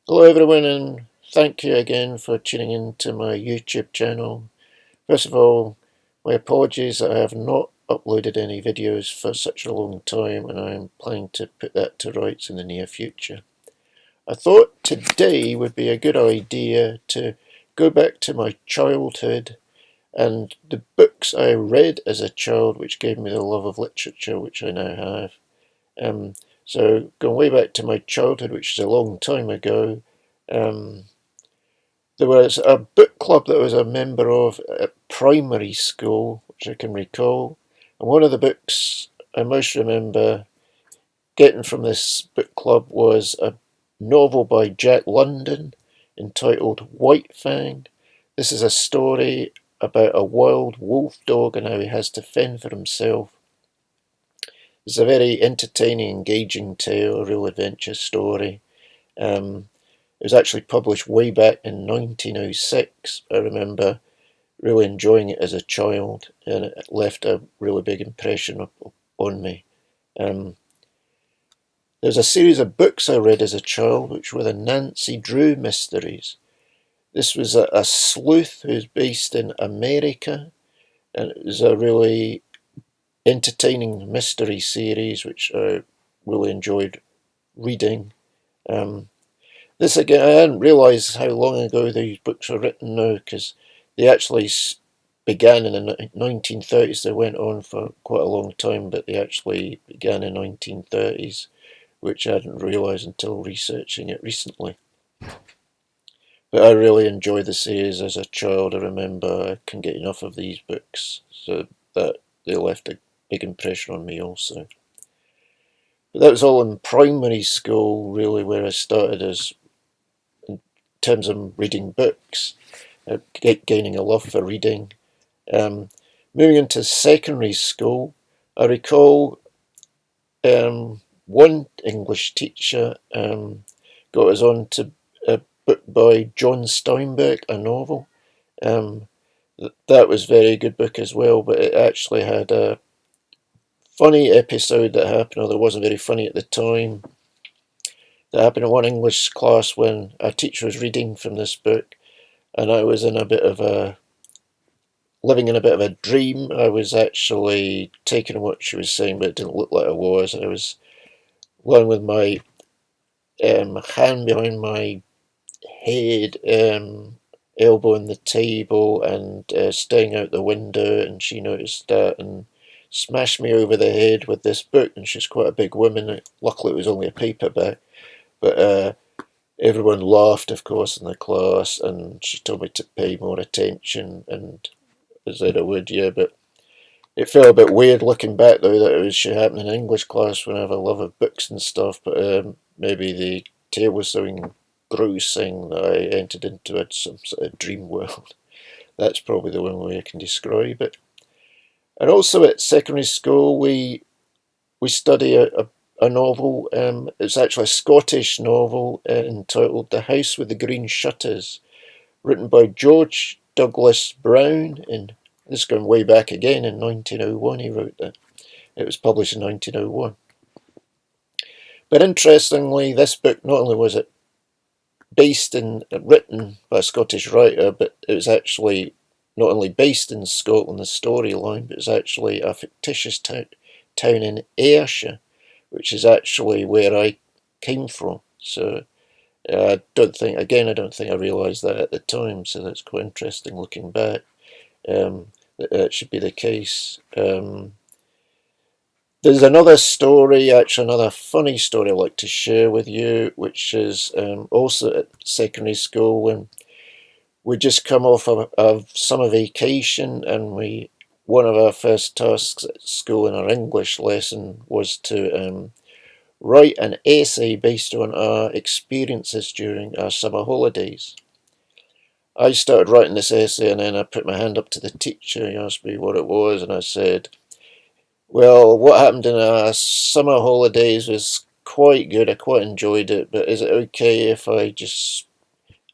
Hello everyone, and thank you again for tuning in to my YouTube channel. First of all, my apologies that I have not uploaded any videos for such a long time, and I'm planning to put that to rights in the near future. I thought today would be a good idea to go back to my childhood and the books I read as a child which gave me the love of literature which I now have. So going way back to my childhood, which is a long time ago, um, there was a book club that I was a member of at primary school, which I can recall. And one of the books I most remember getting from this book club was a novel by Jack London entitled White Fang. This is a story about a wild wolf dog and how he has to fend for himself. It's a very entertaining, engaging tale, a real adventure story. It was actually published way back in 1906. I remember really enjoying it as a child, and it left a really big impression on me. There's a series of books I read as a child, which were the Nancy Drew mysteries. This was a sleuth who's based in America, and it was a really entertaining mystery series, which I really enjoyed reading. This again, I hadn't realised how long ago these books were written now, because they actually began in the 1930s. They went on for quite a long time, but they actually began in 1930s, which I hadn't realised until researching it recently. But I really enjoyed the series as a child. I remember I couldn't get enough of these books, so that they left a big impression on me also. But that was all in primary school, really, where I started as in terms of reading books, gaining a love for reading. Moving into secondary school, I recall one English teacher got us on to a book by John Steinbeck, a novel. That was a very good book as well, but it actually had a funny episode that happened, although it wasn't very funny at the time. That happened in one English class when a teacher was reading from this book, and I was in a bit of a living in a bit of a dream. I was actually taking what she was saying, but it didn't look like I was. I was lying with my hand behind my head, elbow on the table, and staring out the window. And she noticed that and smashed me over the head with this book. And she's quite a big woman. Luckily, it was only a paperback, but everyone laughed, of course, in the class. And she told me to pay more attention, and I said I would, yeah, but it felt a bit weird looking back though that it should happen in English class when I have a love of books and stuff, but maybe the tale was so engrossing that I entered into some sort of dream world. That's probably the one way I can describe it. And also at secondary school we study a novel, it's actually a Scottish novel entitled The House with the Green Shutters, written by George Douglas Brown. And this is going way back again, in 1901 he wrote that. It was published in 1901. But interestingly, this book, not only was it written by a Scottish writer, but it was actually not only based in Scotland, the storyline, but it's actually a fictitious town in Ayrshire, which is actually where I came from. So I don't think I realised that at the time, so that's quite interesting looking back. That should be the case. There's another story, actually another funny story I'd like to share with you, which is also at secondary school when we just come off of summer vacation, and one of our first tasks at school in our English lesson was to write an essay based on our experiences during our summer holidays. I started writing this essay, and then I put my hand up to the teacher. He asked me what it was, and I said, well, what happened in our summer holidays was quite good. I quite enjoyed it, but is it okay if I just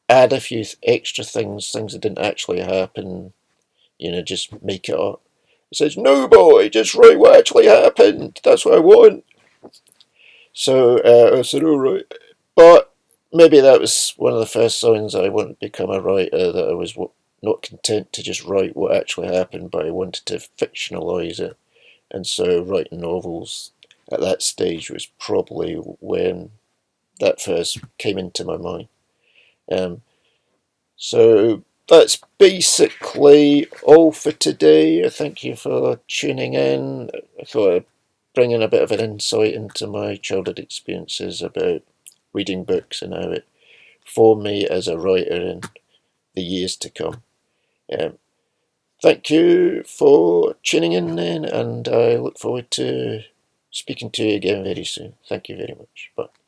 add a few extra things that didn't actually happen, just make it up? He says, no boy, just write what actually happened. That's what I want. So I said, all right. But maybe that was one of the first signs I wanted to become a writer, that I was not content to just write what actually happened, but I wanted to fictionalise it. And so writing novels at that stage was probably when that first came into my mind. Um, so that's basically all for today. Thank you for tuning in. I thought I'd bring in a bit of an insight into my childhood experiences about reading books and how it formed me as a writer in the years to come. Um, Thank you for tuning in then, and I look forward to speaking to you again very soon. Thank you very much. Bye.